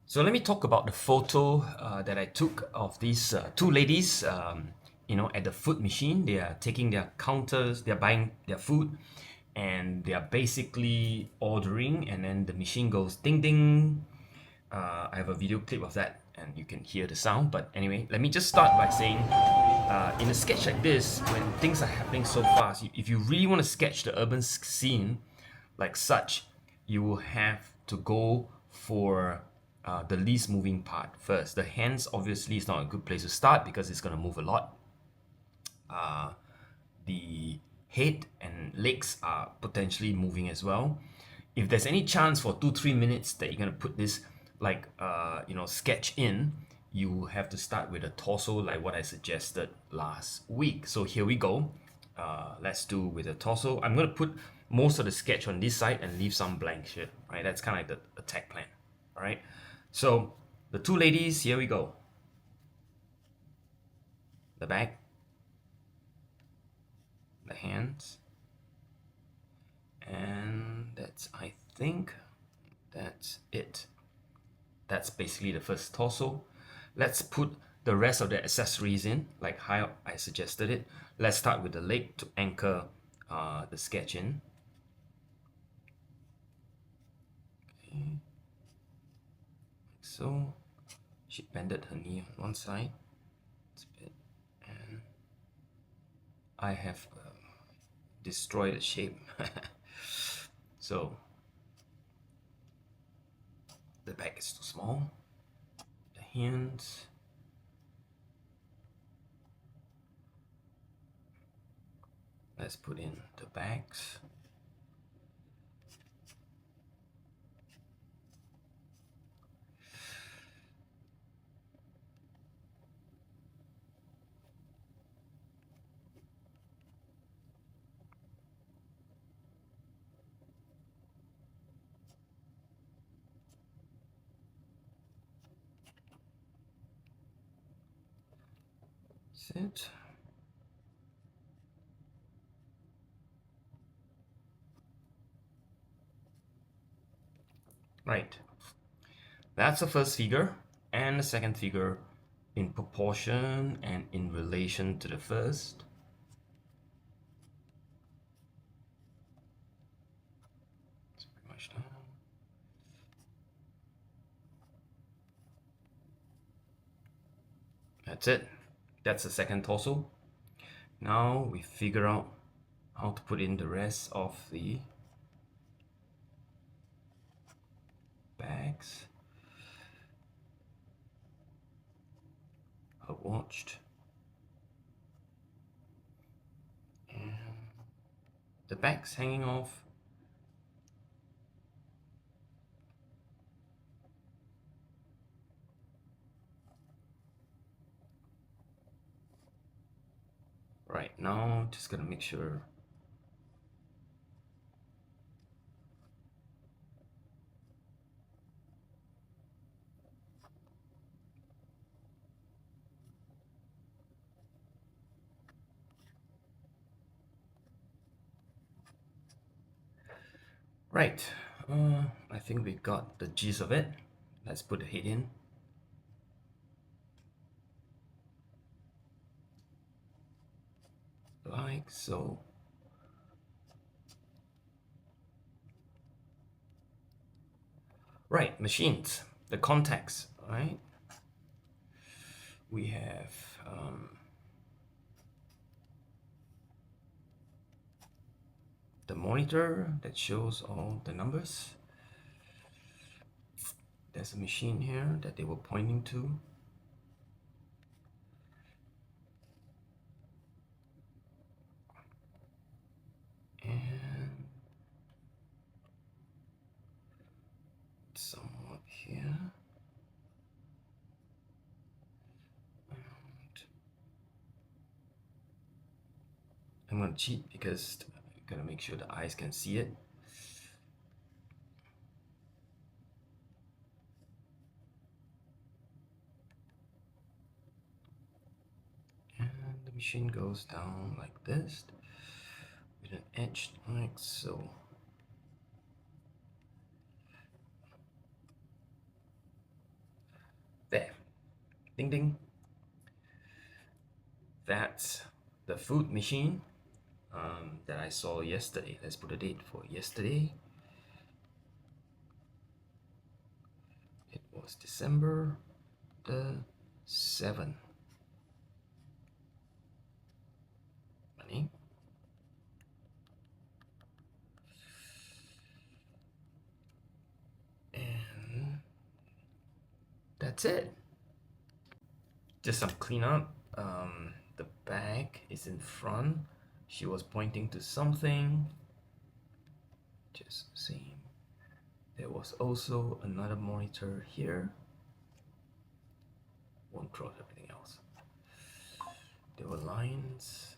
So let me talk about the photo that I took of these two ladies. At the food machine, they are taking their counters, they're buying their food, and they are basically ordering, and then the machine goes ding ding. I have a video clip of that, and you can hear the sound. But anyway, let me just start by saying, in a sketch like this, when things are happening so fast, if you really want to sketch the urban scene like such, you will have to go for the least moving part first. The hands obviously is not a good place to start because it's going to move a lot. The head and legs are potentially moving as well. If there's any chance for 2-3 minutes that you're going to put this sketch in, you have to start with a torso like what I suggested last week. So here we go. Let's do with the torso. I'm going to put most of the sketch on this side and leave some blank here, right? That's kind of like the attack plan, all right? So the two ladies, here we go. The back, the hands, and I think that's it. That's basically the first torso. Let's put the rest of the accessories in, like how I suggested it. Let's start with the leg to anchor the sketch in. Okay. Like so. She bended her knee on one side. And I have destroyed the shape. So the back is too small. The hands. Let's put in the backs. That's it. Right. That's the first figure, and the second figure in proportion and in relation to the first. That's pretty much done. That's it. That's the second torso. Now we figure out how to put in the rest of the bags. Her watched. And the bags hanging off. Right, now just gonna make sure. Right, I think we got the gist of it. Let's put the head in. Like so. Right, machines, the contacts, right? We have the monitor that shows all the numbers. There's a machine here that they were pointing to. And somewhat here. And I'm gonna cheat because I'm gonna make sure the eyes can see it. And the machine goes down like this with an edge like so. Ding ding. That's the food machine that I saw yesterday. Let's put a date for yesterday. It was December the 7th. Money. And that's it. Just some cleanup. The bag is in front. She was pointing to something. Just seeing. There was also another monitor here. Won't draw everything else. There were lines.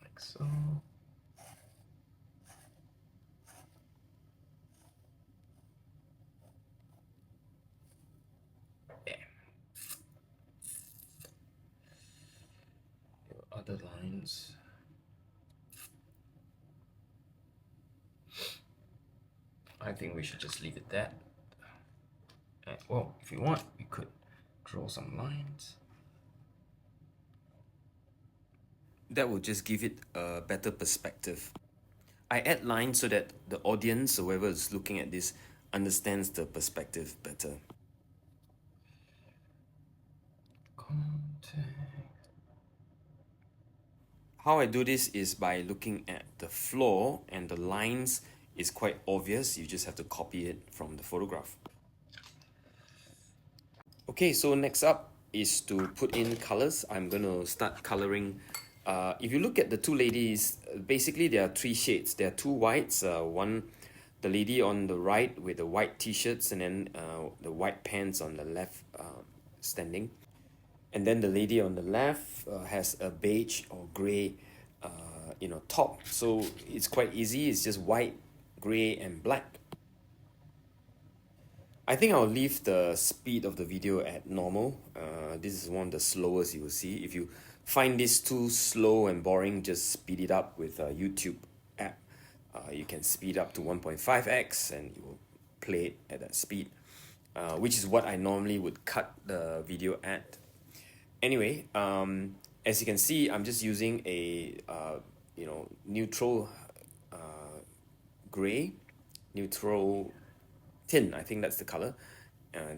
Like so. Yeah. There were other lines. I think we should just leave it that. Well, if you want, we could draw some lines. That will just give it a better perspective. I add lines so that the audience, or whoever is looking at this, understands the perspective better. Contact. How I do this is by looking at the floor, and the lines is quite obvious. You just have to copy it from the photograph. Okay, so next up is to put in colors. I'm going to start coloring. If you look at the two ladies, basically there are three shades. There are two whites. One, the lady on the right with the white t-shirts, and then the white pants on the left standing. And then the lady on the left has a beige or gray top. So it's quite easy. It's just white, gray, and black. I think I'll leave the speed of the video at normal. This is one of the slowest you will see. If you find this too slow and boring, just speed it up with a YouTube app. You can speed up to 1.5x and you will play it at that speed, which is what I normally would cut the video at. Anyway, as you can see, I'm just using a neutral gray, neutral tin, I think that's the color,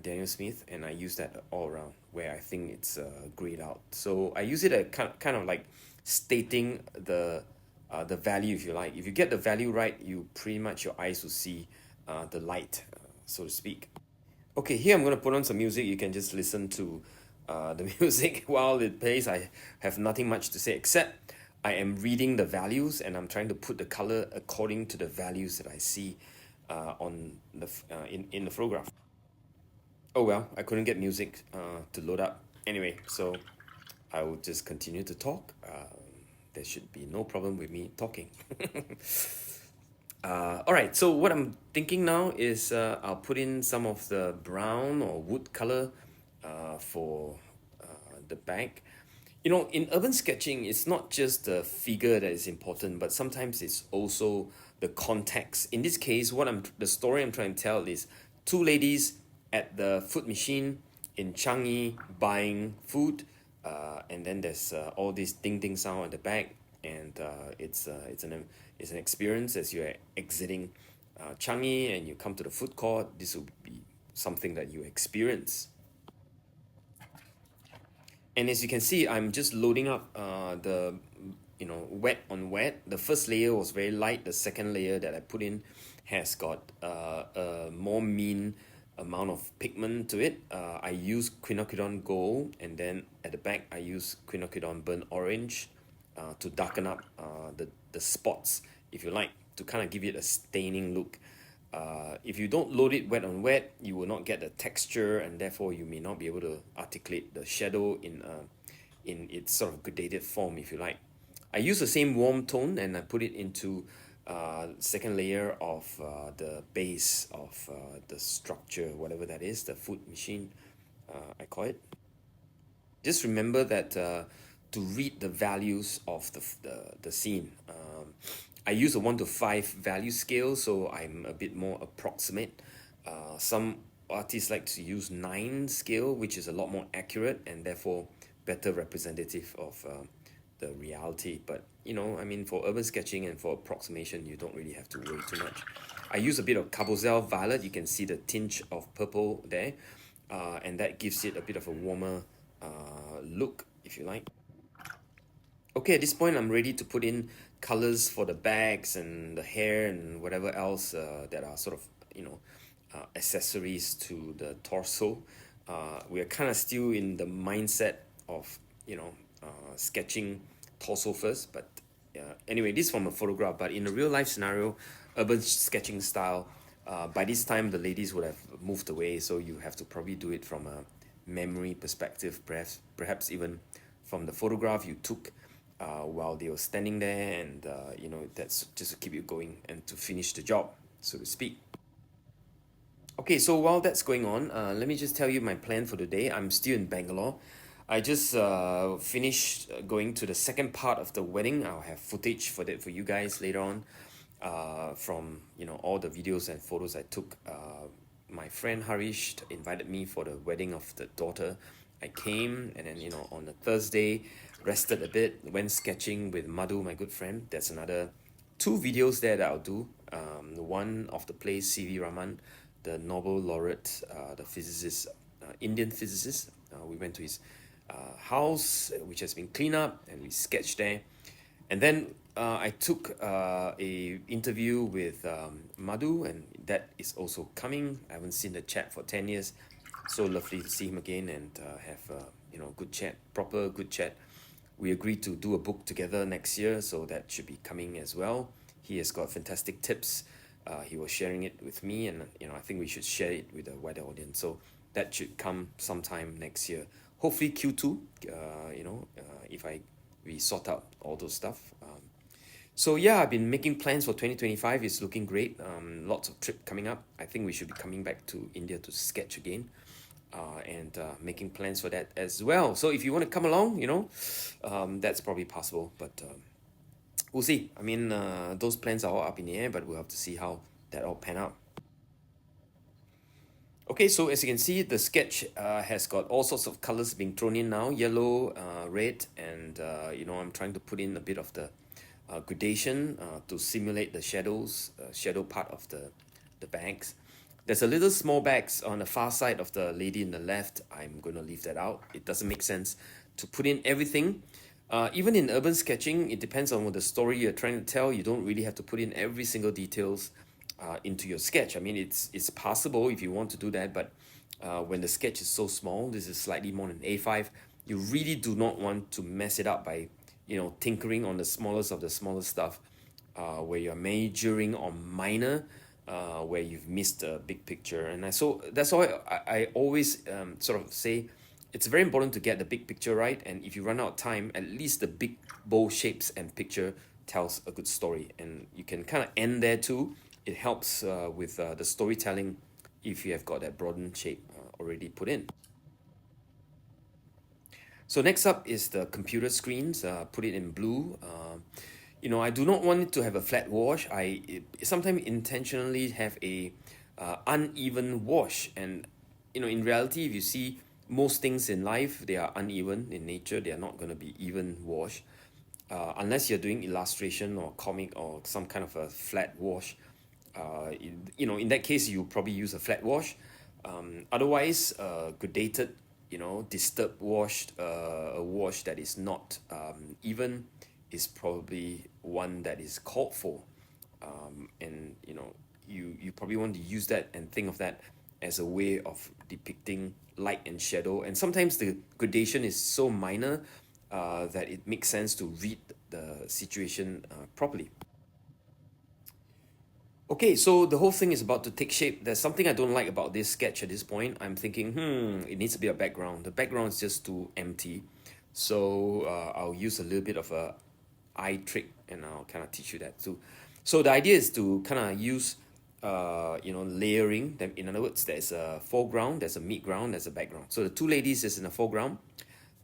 Daniel Smith, and I use that all around where I think it's grayed out. So I use it at kind of like stating the value, if you like. If you get the value right, you pretty much, your eyes will see the light, so to speak. Okay, here I'm going to put on some music. You can just listen to the music while it plays. I have nothing much to say except I am reading the values and I'm trying to put the color according to the values that I see on the in the photograph. Oh well, I couldn't get music to load up. Anyway, so I will just continue to talk. There should be no problem with me talking. All right, so what I'm thinking now is I'll put in some of the brown or wood color for the bag. You know, in urban sketching, it's not just the figure that is important, but sometimes it's also the context. In this case, the story I'm trying to tell is two ladies at the food machine in Changi buying food, and then there's all this ding ding sound at the back, and it's an experience as you're exiting Changi and you come to the food court. This will be something that you experience. And as you can see, I'm just loading up the wet on wet. The first layer was very light. The second layer that I put in has got a more mean amount of pigment to it. I use quinacridone gold, and then at the back I use quinacridone burnt orange to darken up the spots, if you like, to kind of give it a staining look. If you don't load it wet on wet, you will not get the texture, and therefore you may not be able to articulate the shadow in its sort of gradated form, if you like. I use the same warm tone and I put it into second layer of the base of the structure, whatever that is, the food machine, I call it. Just remember that to read the values of the scene. I use a 1 to 5 value scale, so I'm a bit more approximate. Some artists like to use 9 scale, which is a lot more accurate and therefore better representative of the reality. But I mean, for urban sketching and for approximation, you don't really have to worry too much. I use a bit of Carbozelle Violet. You can see the tinge of purple there, and that gives it a bit of a warmer look, if you like. Okay, at this point, I'm ready to put in colors for the bags and the hair and whatever else that are sort of, accessories to the torso. We are kind of still in the mindset of, sketching torso first. But anyway, this is from a photograph. But in a real life scenario, urban sketching style, by this time, the ladies would have moved away. So you have to probably do it from a memory perspective, perhaps even from the photograph you took while they were standing there, and that's just to keep you going and to finish the job, so to speak. Okay, so while that's going on, let me just tell you my plan for the day. I'm still in Bangalore. I just finished going to the second part of the wedding. I'll have footage for that for you guys later on, from all the videos and photos I took. My friend Harish invited me for the wedding of the daughter. I came, and then on a Thursday, rested a bit, went sketching with Madhu, my good friend. There's another 2 videos there that I'll do. One of the place C.V. Raman, the Nobel laureate, the physicist, Indian physicist. We went to his house, which has been cleaned up, and we sketched there. And then I took a interview with Madhu, and that is also coming. I haven't seen the chat for 10 years. So lovely to see him again and have good chat, proper good chat. We agreed to do a book together next year, so that should be coming as well. He has got fantastic tips. He was sharing it with me, and I think we should share it with a wider audience. So that should come sometime next year. Hopefully Q2. If we sort out all those stuff. So yeah, I've been making plans for 2025. It's looking great. Lots of trip coming up. I think we should be coming back to India to sketch again. And making plans for that as well. So if you want to come along, that's probably possible. But we'll see. I mean, those plans are all up in the air, but we'll have to see how that all pan out. Okay, so as you can see, the sketch has got all sorts of colors being thrown in now. Yellow, red, and I'm trying to put in a bit of the gradation to simulate the shadow part of the bags. There's a little small bags on the far side of the lady in the left. I'm going to leave that out. It doesn't make sense to put in everything. Even in urban sketching, it depends on what the story you're trying to tell. You don't really have to put in every single details into your sketch. I mean, it's possible if you want to do that, but when the sketch is so small, this is slightly more than A5, you really do not want to mess it up by tinkering on the smallest of the smallest stuff, where you're majoring on minor, where you've missed the big picture. And so that's why I always sort of say it's very important to get the big picture right. And if you run out of time, at least the big bold shapes and picture tells a good story. And you can kind of end there too. It helps with the storytelling if you have got that broadened shape already put in. So next up is the computer screens. Put it in blue. I do not want it to have a flat wash. I sometimes intentionally have a uneven wash, and in reality, if you see most things in life, they are uneven in nature. They are not going to be even wash, unless you're doing illustration or comic or some kind of a flat wash. In that case, you probably use a flat wash. Otherwise, gradated, disturbed washed, a wash that is not even is probably one that is called for. And you probably want to use that and think of that as a way of depicting light and shadow. And sometimes the gradation is so minor that it makes sense to read the situation properly. Okay, so the whole thing is about to take shape. There's something I don't like about this sketch at this point. I'm thinking, it needs a bit of background. The background is just too empty. So I'll use a little bit of a eye trick, and I'll kind of teach you that too. So the idea is to kind of use, layering. In other words, there's a foreground, there's a midground, there's a background. So the 2 ladies is in the foreground,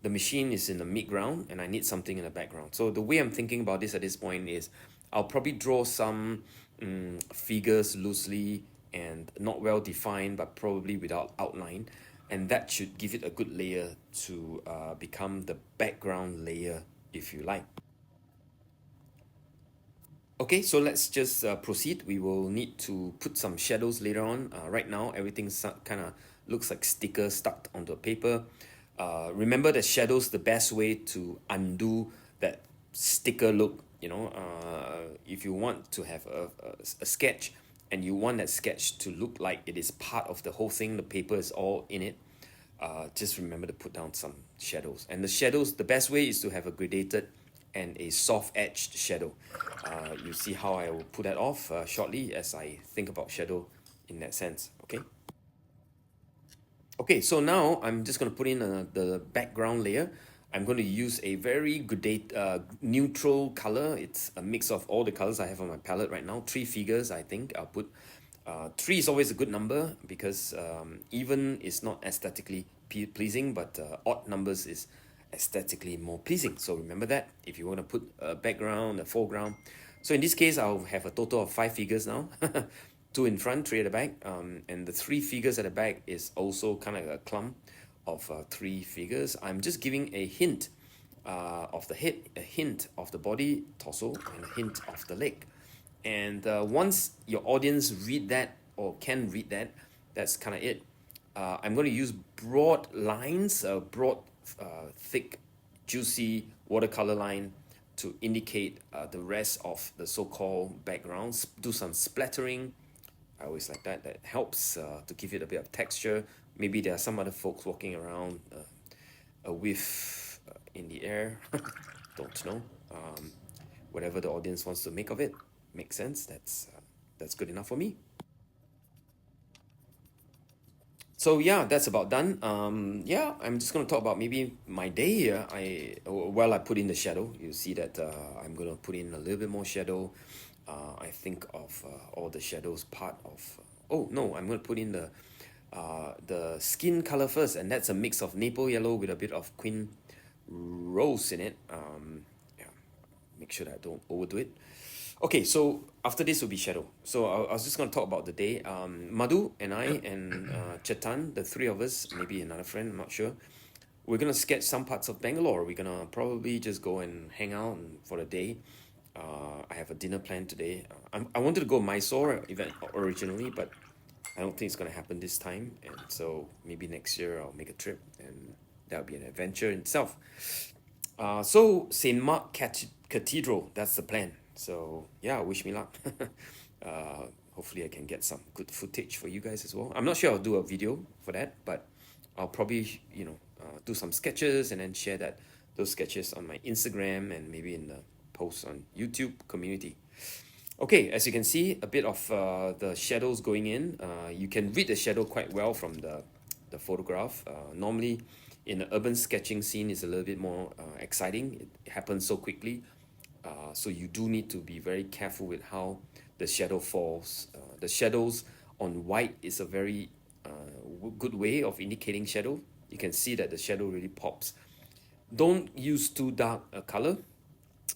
the machine is in the midground, and I need something in the background. So the way I'm thinking about this at this point is I'll probably draw some figures loosely and not well defined, but probably without outline. And that should give it a good layer to become the background layer, if you like. Okay, so let's just proceed. We will need to put some shadows later on. Right now, everything kind of looks like stickers stuck onto a paper. Remember that shadows the best way to undo that sticker look. If you want to have a sketch and you want that sketch to look like it is part of the whole thing, the paper is all in it, just remember to put down some shadows. And the shadows, the best way is to have a gradated and a soft edged shadow. You see how I will put that off shortly as I think about shadow in that sense. Okay, so now I'm just going to put in the background layer. I'm going to use a very neutral color. It's a mix of all the colors I have on my palette right now. 3 figures, I think. I'll put 3 is always a good number because even is not aesthetically pleasing, but odd numbers is aesthetically more pleasing. So remember that if you want to put a background, a foreground. So in this case, I'll have a total of 5 figures now. 2 in front, 3 at the back, and the 3 figures at the back is also kind of a clump of 3 figures. I'm just giving a hint of the head, a hint of the body, torso, and a hint of the leg. And once your audience read that or can read that, that's kind of it. I'm going to use broad lines, broad, thick, juicy watercolor line to indicate the rest of the so-called backgrounds. Do some splattering. I always like that. That helps to give it a bit of texture. Maybe there are some other folks walking around, a whiff in the air. Don't know. Whatever the audience wants to make of it, makes sense. That's good enough for me. So yeah, that's about done. Yeah, I'm just gonna talk about maybe my day here. While I put in the shadow, you see that I'm gonna put in a little bit more shadow. I think of all the shadows part of. Oh no, I'm gonna put in the skin color first, and that's a mix of maple yellow with a bit of queen rose in it. Yeah, make sure that I don't overdo it. Okay, so after this will be shadow. So I was just going to talk about the day. Madhu and I and Chetan, the 3 of us, maybe another friend, I'm not sure. We're going to sketch some parts of Bangalore. We're going to probably just go and hang out for the day. I have a dinner planned today. I wanted to go Mysore event originally, but I don't think it's going to happen this time. And so maybe next year I'll make a trip, and that'll be an adventure in itself. So St. Mark Cathedral, that's the plan. So yeah, wish me luck. Hopefully I can get some good footage for you guys as well. I'm not sure I'll do a video for that, but I'll probably, do some sketches and then share those sketches on my Instagram and maybe in the posts on YouTube community. Okay, as you can see, a bit of the shadows going in. You can read the shadow quite well from the photograph. Normally, in an urban sketching scene, is a little bit more exciting. It happens so quickly. So you do need to be very careful with how the shadow falls. The shadows on white is a very good way of indicating shadow. You can see that the shadow really pops. Don't use too dark a color,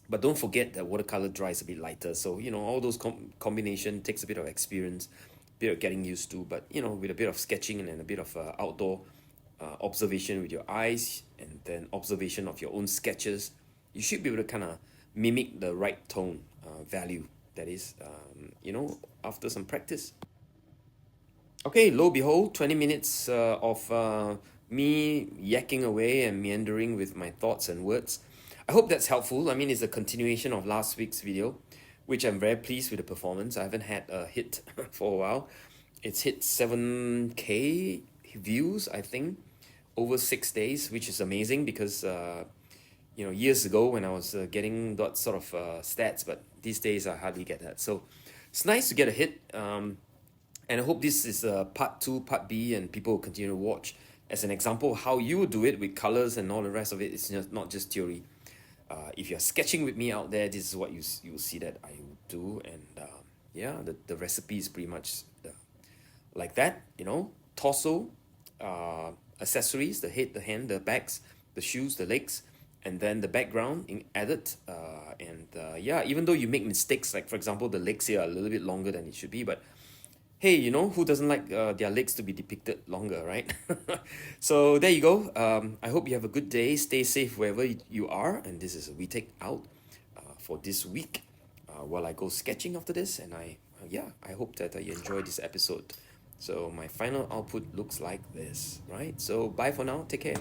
but don't forget that watercolor dries a bit lighter. So, all those combination takes a bit of experience, a bit of getting used to, but, with a bit of sketching and then a bit of outdoor observation with your eyes and then observation of your own sketches, you should be able to kind of mimic the right tone value, that is, after some practice. Okay, lo behold, 20 minutes of me yakking away and meandering with my thoughts and words. I hope that's helpful. I mean, it's a continuation of last week's video, which I'm very pleased with the performance. I haven't had a hit for a while. It's hit 7K views, I think, over 6 days, which is amazing because years ago when I was getting that sort of stats, but these days I hardly get that. So it's nice to get a hit. And I hope this is part 2, part B, and people will continue to watch as an example of how you would do it with colors and all the rest of it. It's not just theory. If you're sketching with me out there, this is what you will see that I do. And the recipe is pretty much like that, torso, accessories, the head, the hand, the backs, the shoes, the legs, and then the background added. Even though you make mistakes, like for example, the legs here are a little bit longer than it should be, but Hey, you know, who doesn't like their legs to be depicted longer, right? So there you go. I hope you have a good day. Stay safe wherever you are. And this is a We Take Out for this week while I go sketching after this. And yeah, I hope that you enjoy this episode. So my final output looks like this, right? So bye for now. Take care.